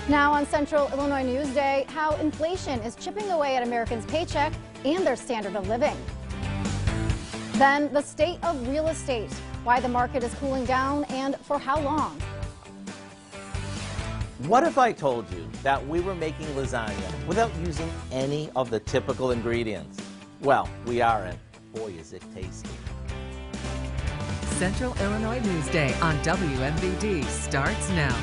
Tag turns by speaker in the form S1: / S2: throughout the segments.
S1: Now on Central Illinois News Day, how inflation is chipping away at Americans' paycheck and their standard of living. Then the state of real estate, why the market is cooling down and for how long.
S2: What if I told you that we were making lasagna without using any of the typical ingredients? Well, we aren't. Boy, is it tasty.
S3: Central Illinois News Day on WMVD starts now.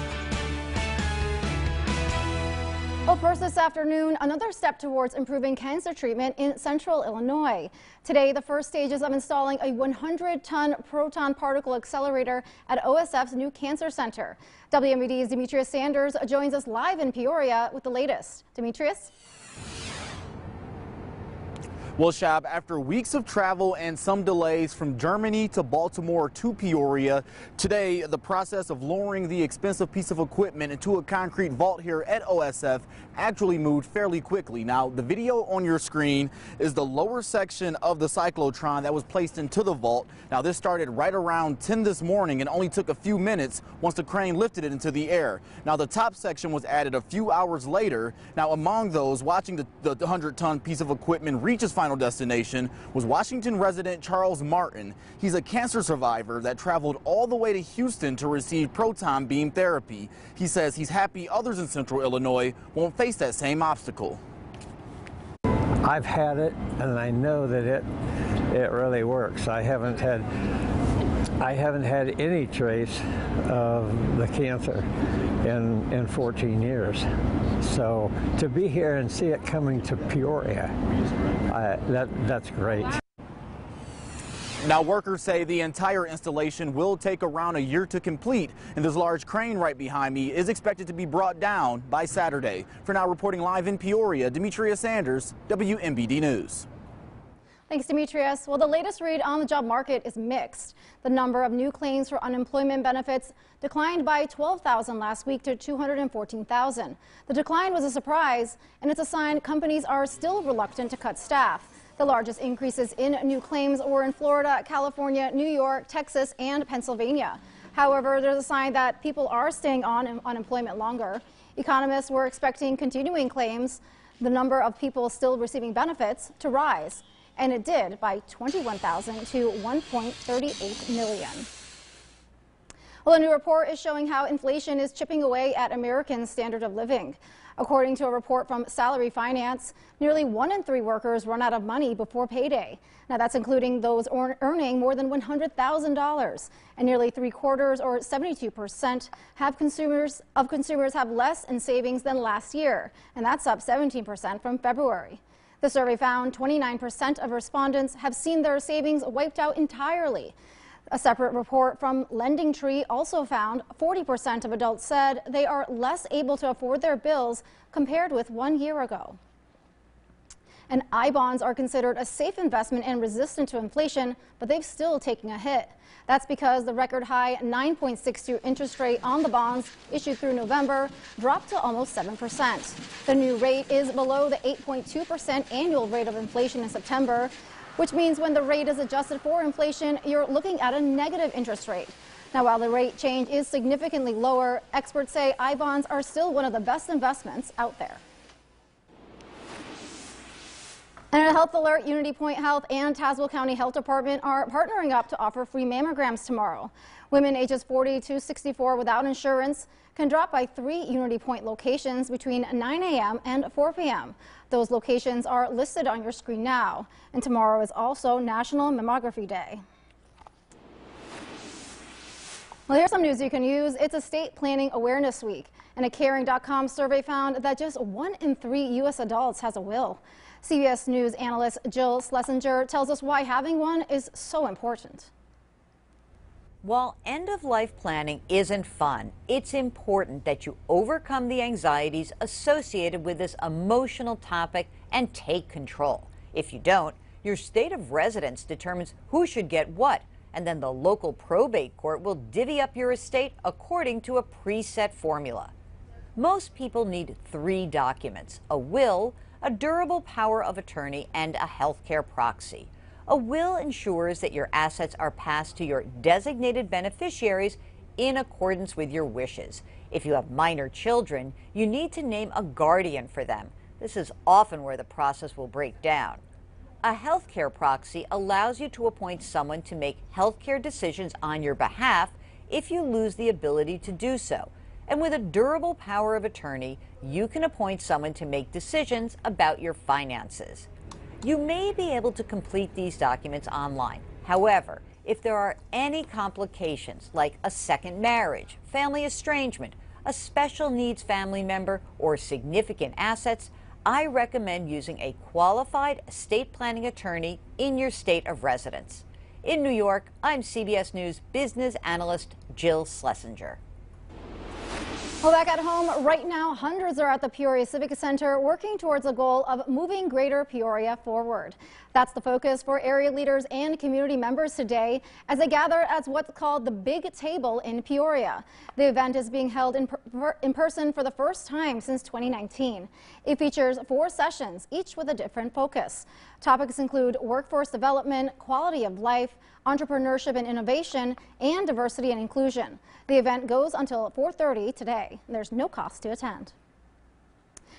S1: Well, first this afternoon, another step towards improving cancer treatment in Central Illinois. Today, the first stages of installing a 100-ton proton particle accelerator at OSF's new cancer center. WMVD's Demetrius Sanders joins us live in Peoria with the latest. Demetrius?
S4: Well, Shab, after weeks of travel and some delays from Germany to Baltimore to Peoria, today the process of lowering the expensive piece of equipment into a concrete vault here at OSF actually moved fairly quickly. Now, the video on your screen is the lower section of the cyclotron that was placed into the vault. Now, this started right around 10 this morning and only took a few minutes once the crane lifted it into the air. Now, the top section was added a few hours later. Now, among those watching the 100-ton piece of equipment reach its final destination was Washington resident Charles Martin. He's a cancer survivor that traveled all the way to Houston to receive proton beam therapy. He says he's happy others in Central Illinois won't face that same obstacle.
S5: I've had it, and I know that it really works. I haven't had any trace of the cancer in 14 years. So to be here and see it coming to Peoria, that's great.
S4: Now, workers say the entire installation will take around a year to complete, and this large crane right behind me is expected to be brought down by Saturday. For now, reporting live in Peoria, Demetrius Sanders, WMVD News.
S1: Thanks, Demetrius. Well, the latest read on the job market is mixed. The number of new claims for unemployment benefits declined by 12,000 last week to 214,000. The decline was a surprise, and it's a sign companies are still reluctant to cut staff. The largest increases in new claims were in Florida, California, New York, Texas, and Pennsylvania. However, there's a sign that people are staying on unemployment longer. Economists were expecting continuing claims, the number of people still receiving benefits, to rise. And it did by 21,000 to 1.38 million. Well, a new report is showing how inflation is chipping away at Americans' standard of living. According to a report from Salary Finance, nearly 1 in 3 workers run out of money before payday. Now, that's including those earning more than $100,000. And nearly 3/4, or 72%, of consumers have less in savings than last year. And that's up 17% from February. The survey found 29% of respondents have seen their savings wiped out entirely. A separate report from LendingTree also found 40% of adults said they are less able to afford their bills compared with 1 year ago. And I-bonds are considered a safe investment and resistant to inflation, but they've still taken a hit. That's because the record high 9.62 interest rate on the bonds issued through November dropped to almost 7%. The new rate is below the 8.2% annual rate of inflation in September, which means when the rate is adjusted for inflation, you're looking at a negative interest rate. Now, while the rate change is significantly lower, experts say I-bonds are still one of the best investments out there. And a health alert, Unity Point Health and Tazewell County Health Department are partnering up to offer free mammograms tomorrow. Women ages 40 to 64 without insurance can drop by 3 Unity Point locations between 9 a.m. and 4 p.m. Those locations are listed on your screen now. And tomorrow is also National Mammography Day. Well, here's some news you can use. It's Estate Planning Awareness Week, and a Caring.com survey found that just 1 in 3 U.S. adults has a will. CBS News analyst Jill Schlesinger tells us why having one is so important.
S6: While end-of-life planning isn't fun, it's important that you overcome the anxieties associated with this emotional topic and take control. If you don't, your state of residence determines who should get what, and then the local probate court will divvy up your estate according to a preset formula. Most people need 3 documents: a will, a durable power of attorney, and a healthcare proxy. A will ensures that your assets are passed to your designated beneficiaries in accordance with your wishes. If you have minor children, you need to name a guardian for them. This is often where the process will break down. A healthcare proxy allows you to appoint someone to make healthcare decisions on your behalf if you lose the ability to do so. And with a durable power of attorney, you can appoint someone to make decisions about your finances. You may be able to complete these documents online. However, if there are any complications like a second marriage, family estrangement, a special needs family member, or significant assets, I recommend using a qualified estate planning attorney in your state of residence. In New York, I'm CBS News business analyst Jill Schlesinger.
S1: Well, back at home right now, hundreds are at the Peoria Civic Center working towards a goal of moving Greater Peoria forward. That's the focus for area leaders and community members today as they gather at what's called the Big Table in Peoria. The event is being held in person for the first time since 2019. It features 4 sessions, each with a different focus. Topics include workforce development, quality of life, entrepreneurship and innovation, and diversity and inclusion. The event goes until 4:30 today. There's no cost to attend.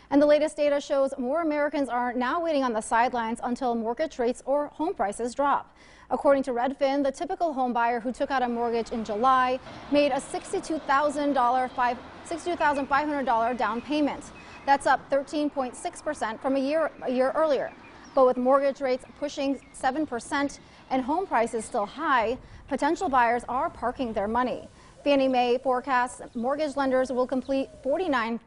S1: And the latest data shows more Americans are now waiting on the sidelines until mortgage rates or home prices drop. According to Redfin, the typical home buyer who took out a mortgage in July made a $62,500 down payment. That's up 13.6% from a year earlier. But with mortgage rates pushing 7% and home prices still high, potential buyers are parking their money. Fannie Mae forecasts mortgage lenders will complete 49%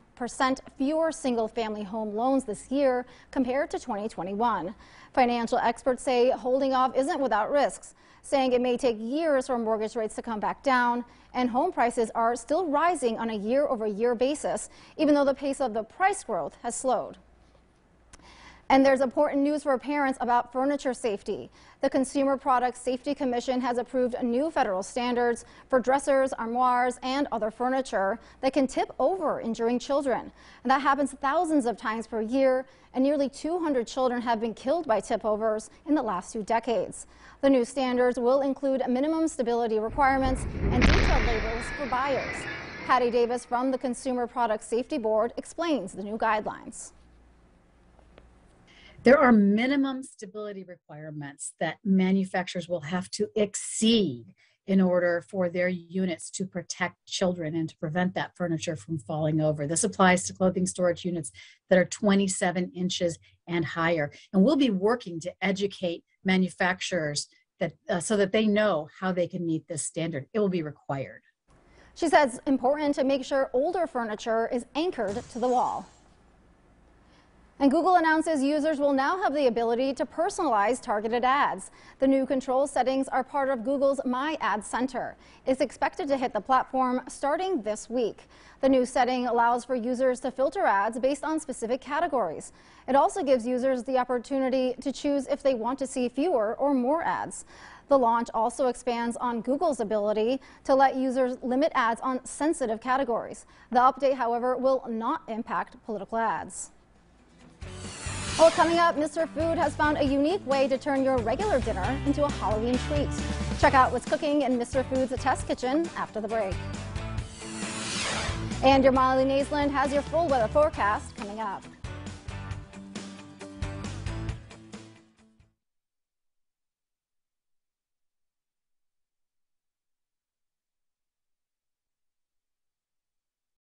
S1: fewer single-family home loans this year compared to 2021. Financial experts say holding off isn't without risks, saying it may take years for mortgage rates to come back down, and home prices are still rising on a year-over-year basis, even though the pace of the price growth has slowed. And there's important news for parents about furniture safety. The Consumer Product Safety Commission has approved new federal standards for dressers, armoires, and other furniture that can tip over, injuring children. And that happens thousands of times per year, and nearly 200 children have been killed by tip-overs in the last 2 decades. The new standards will include minimum stability requirements and detailed labels for buyers. Patty Davis from the Consumer Product Safety Board explains the new guidelines.
S7: There are minimum stability requirements that manufacturers will have to exceed in order for their units to protect children and to prevent that furniture from falling over. This applies to clothing storage units that are 27 inches and higher. And we'll be working to educate manufacturers that, so that they know how they can meet this standard. It will be required.
S1: She says it's important to make sure older furniture is anchored to the wall. And Google announces users will now have the ability to personalize targeted ads. The new control settings are part of Google's My Ad Center. It's expected to hit the platform starting this week. The new setting allows for users to filter ads based on specific categories. It also gives users the opportunity to choose if they want to see fewer or more ads. The launch also expands on Google's ability to let users limit ads on sensitive categories. The update, however, will not impact political ads. Well, coming up, Mr. Food has found a unique way to turn your regular dinner into a Halloween treat. Check out what's cooking in Mr. Food's test kitchen after the break. And your Molly Naisland has your full weather forecast coming up.